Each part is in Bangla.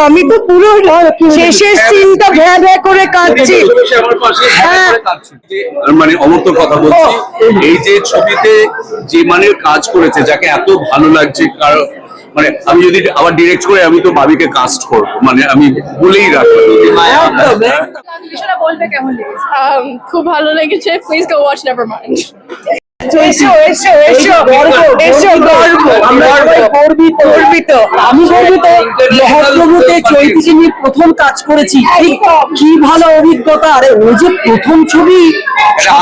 আমি তো পুরো শেষের সিনটা ভ্যা ভ্যা করে কাঁদছি। মানে অমর্তর কথা বলছি, এই যে ছবিতে যে মানের কাজ করেছে, যাকে এত ভালো লাগছে, কারণ মানে আমি যদি আবার ডিরেক্ট করে আমি তো ভাবিকে কাস্ট করবো, মানে আমি বলেই রাখবো। খুব ভালো লেগেছে, প্লিজ গো ওয়াচ নেভারমাইন্ড। এসো এসো এসো এসো, গর্ব, আমরা গর্বিত। আমি গর্বিত মহাপ্রভুতে চৈতিকে নিয়ে প্রথম কাজ করেছি, কি ভালো অভিজ্ঞতা। আরে ও যে প্রথম ছবি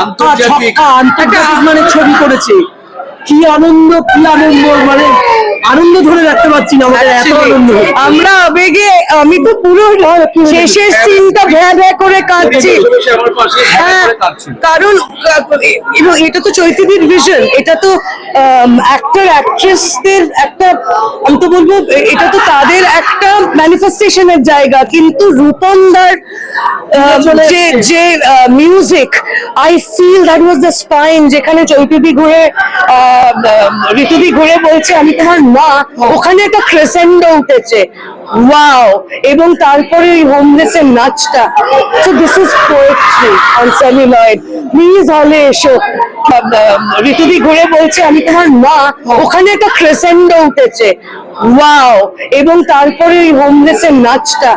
আন্তর্জাতিক মানে ছবি করেছে, কি আনন্দ, মানে আনন্দ ধরে রাখতে পারছি না, আমাদের এত আনন্দ। আমরা আবেগে, আমি তো পুরো শেষের সিনটা ভ্যা ভ্যা করে কাঁদছি। কারণ এবং এটা তো চৈতিদির ভিশন, এটা তো অ্যাক্টর অ্যাক্ট্রেসদের একটা, আমি তো বলবো এটা তো তাদের একটা ম্যানিফেস্টেশনের জায়গা, কিন্তু রূপনদার যে music, I feel that was the spine. যেখানে চৈতিদি ঘুরে ঋতুদি ঘুরে বলছে আমি তোমার মা, ওখানে একটা ক্রেসেন্ডো উঠেছে, ওয়াও। এবং তারপরে ওই হোমলেসের নাচটা, so this is poetry on celluloid. Please হলে এসো। ঋতুদি ঘুরে বলছে আমি তোমার মা, ওখানে একটা ক্রেসেন্ডো উঠেছে, ওয়াও। এবং তারপরে ওই হোমলেসের নাচটা,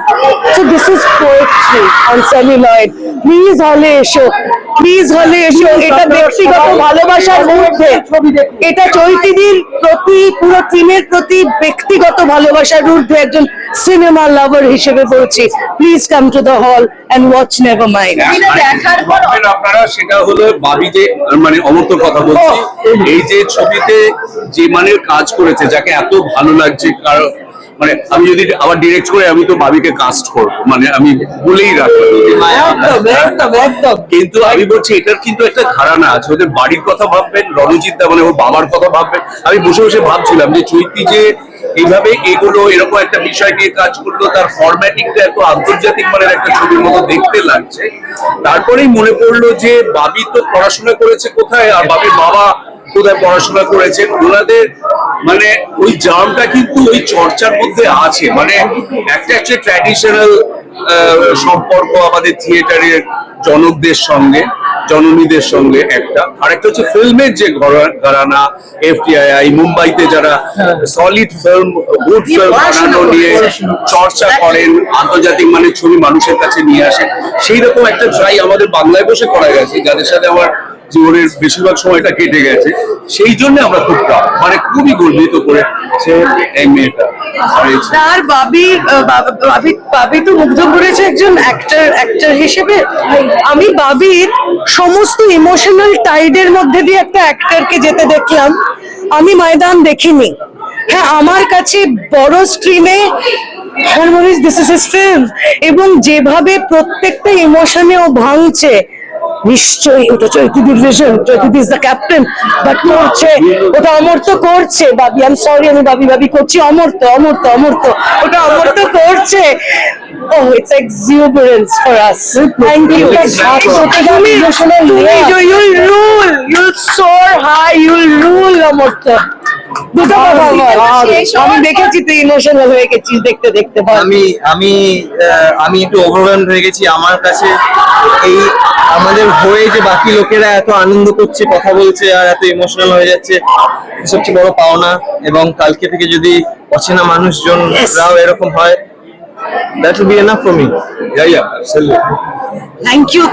so this is poetry on celluloid. Please হলে এসো, প্লিজ হলে এসো। এটা ব্যক্তিগত ভালোবাসার মধ্যে, এটা চৈতিদির প্রতি, পুরো টিমের প্রতি ব্যক্তিগত ভালোবাসার ঊর্ধ্বে একজন সিনেমা লাভার হিসেবে বলছি, please come to the hall and watch nevermind. আপনারা সেটা হলো ভাবি যে মানে অমর্তর কথা বলছি, এই যে ছবিতে যে মানের কাজ করেছে, যাকে এত ভালো লাগছে, কারণ মানে আমি যদি আবার ডিরেক্ট করে আমি তো ভাবিকে কাস্ট করবো, মানে আমি বলেই রাখবো। কিন্তু আমি বলছি এটার কিন্তু একটা ধারণা আছে, ওদের বাড়ির কথা ভাববেন, রণজিৎ দা মানে ওর বাবার কথা ভাববেন। আমি বসে বসে ভাবছিলাম যে চৈতি যে এইভাবে এগুলো এরকম একটা বিষয় নিয়ে কাজ করলো, তার ফরম্যাটিংটা এত আন্তর্জাতিক মানের একটা ছবির মতো দেখতে লাগছে। তারপরেই মনে পড়লো যে বাবি তো পড়াশোনা করেছে কোথায়, আর বাবির বাবা কোথায় পড়াশোনা করেছেন, ওনাদের মানে ওই জার্মটা কিন্তু ওই চর্চার মধ্যে আছে। মানে একটা হচ্ছে ট্র্যাডিশনাল সম্পর্ক আমাদের থিয়েটারের জনকদের সঙ্গে, জননীদের সঙ্গে একটা, আরেকটা হচ্ছে ফিল্মের যে ঘরানা, এফটিআই মুম্বাইতে যারা সলিড ফিল্ম, গুড ফিল্ম বানানো নিয়ে চর্চা করেন, আন্তর্জাতিক মানের ছবি মানুষের কাছে নিয়ে আসেন, সেই রকম একটা ট্রাই আমাদের বাংলায় বসে করা গেছে, যাদের সাথে আমার জীবনের বেশিরভাগ সময়টা কেটে গেছে। সেই জন্য আমরা খুব মানে খুবই গর্বিত করে এই মেয়েটা। তার বাবি তো মুগ্ধ করেছে একজন অ্যাক্টর হিসেবে। আমি বাবির সমস্ত ইমোশনাল টাইডের মধ্যে দিয়ে একটা অ্যাক্টরকে যেতে দেখলাম, আমি ময়দান দেখিনি। হ্যাঁ, আমার কাছে বড় স্ক্রিনে দিস ইজ হিজ ফিল্ম, এবং যেভাবে প্রত্যেকটা ইমোশনে ও ভাঙছে, নিশ্চয়ই ওটা চৈতিদির ভিশন, চৈতিদি ইজ দ্য ক্যাপ্টেন, বাট করছে ওটা অমর্ত করছে। বাবি, আই এম সরি, আমি বাবি করছি, অমর্ত ওটা অমর্ত করছে। Oh, it's exuberance for us. Thank you. You'll rule. You'll soar high. You'll rule, Amorta. আমি দেখেছি তুই ইমোশনাল হয়ে গেছিস দেখতে দেখতে। আমি একটু ওভারওয়েলড হয়ে গেছি। আমার কাছে এই আমাদের হয়ে যে বাকি লোকেরা এত আনন্দ করছে, কথা বলছে, আর এত ইমোশনাল হয়ে যাচ্ছে, সবচেয়ে বড় পাওনা। এবং কালকে থেকে যদি অচেনা মানুষজনরাও এরকম হয়, that will be enough for me. Yeah, absolutely. Thank you.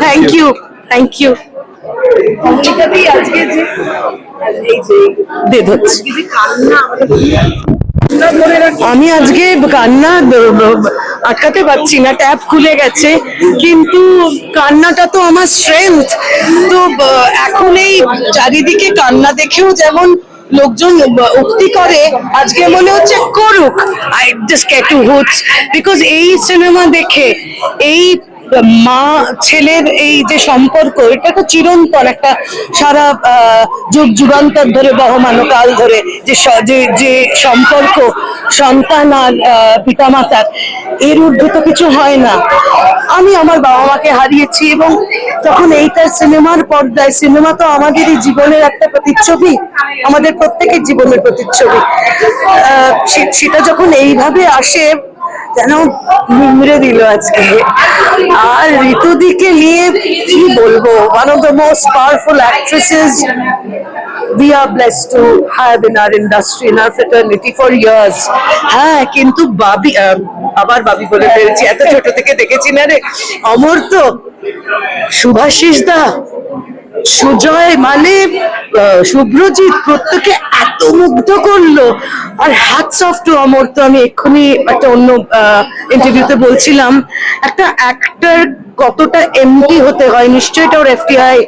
আজকে যে আমি আজকে কান্না আটকাতে পারছি না, ট্যাপ খুলে গেছে, কিন্তু কান্নাটা তো আমার স্ট্রেংথ। তো এখন এই চারিদিকে কান্না দেখেও যেমন লোকজন উক্তি করে, আজকে মনে হচ্ছে করুক। I just get to hoots because এই সিনেমা দেখে এই মা ছেলের এই যে সম্পর্ক, এটা তো চিরন্তন একটা, সারা যুগ যুগান্তর ধরে, বহমানকাল ধরে যে সম্পর্ক সন্তান আর পিতামাতার, এর ঊর্ধ্বে তো কিছু হয় না। আমি আমার বাবা মাকে হারিয়েছি, এবং তখন এইটার সিনেমার পর্দায়, সিনেমা তো আমাদেরই জীবনের একটা প্রতিচ্ছবি, আমাদের প্রত্যেকের জীবনের প্রতিচ্ছবি, সেটা যখন এইভাবে আসে, যেন নিংড়ে দিল আজকে। আর ঋতুদিকে নিয়ে কি বলবো, one of the most powerful actresses we are blessed to have in our industry, in our fraternity for years. হ্যাঁ, কিন্তু বাবি আবার বাবি বলে ফেলছি, এত ছোট থেকে দেখেছি না রে। অমর তো, শুভাশিস দা, সুজয়, মানে শুভ্রজিৎ, প্রত্যেকে এত মুগ্ধ করলো। আর হ্যাটস অফ টু অমর। তো আমি এক্ষুনি একটা অন্য ইন্টারভিউতে বলছিলাম, একটা অ্যাক্টর কতটা এমপি হতে হয়, নিশ্চয়ই এটা ওর এফটিআই,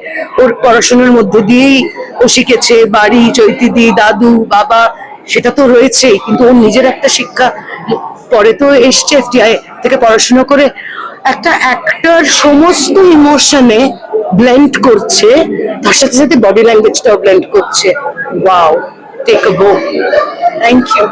ওর পড়াশোনার মধ্যে দিয়েই ও শিখেছে। বাড়ি, চৈতিদি, দাদু, বাবা, সেটা তো রয়েছেই, কিন্তু ওর নিজের একটা শিক্ষা পরে তো এসছে এফটিআই থেকে পড়াশোনা করে। একটা অ্যাক্টর সমস্ত ইমোশনে ব্লেন্ড করছে, তার সাথে সাথে বডি ল্যাঙ্গুয়েজটাও ব্লেন্ড করছে। Wow, take a bow. Thank you.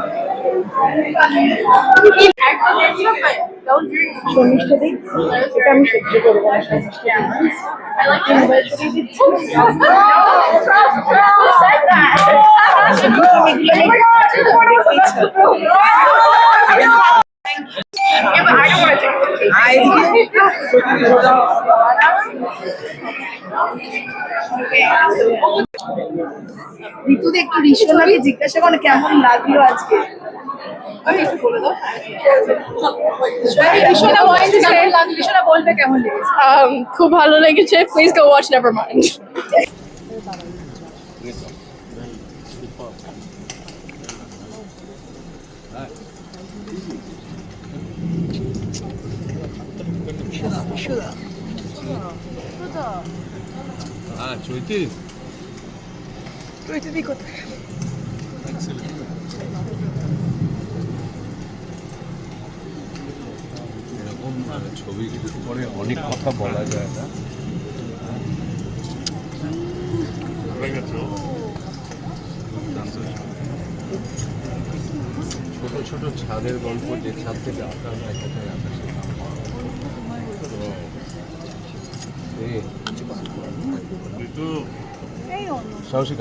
ঋতুদি একটু ঋষণাকে জিজ্ঞাসা করে কেমন লাগলো আজকে। আমি একটু বলে দাও। ঋষণা বলবে কেমন লেগেছে। খুব ভালো লেগেছে। Please go watch Nevermind. চৈতি ঋতুদি কোথায়? এরকম ছবি পরে অনেক কথা বলা যায় না। ছোট ছোট ছাদের গল্প, যে ছাদ থেকে আকাশ দেখা যায়, আকাশে সাহসিক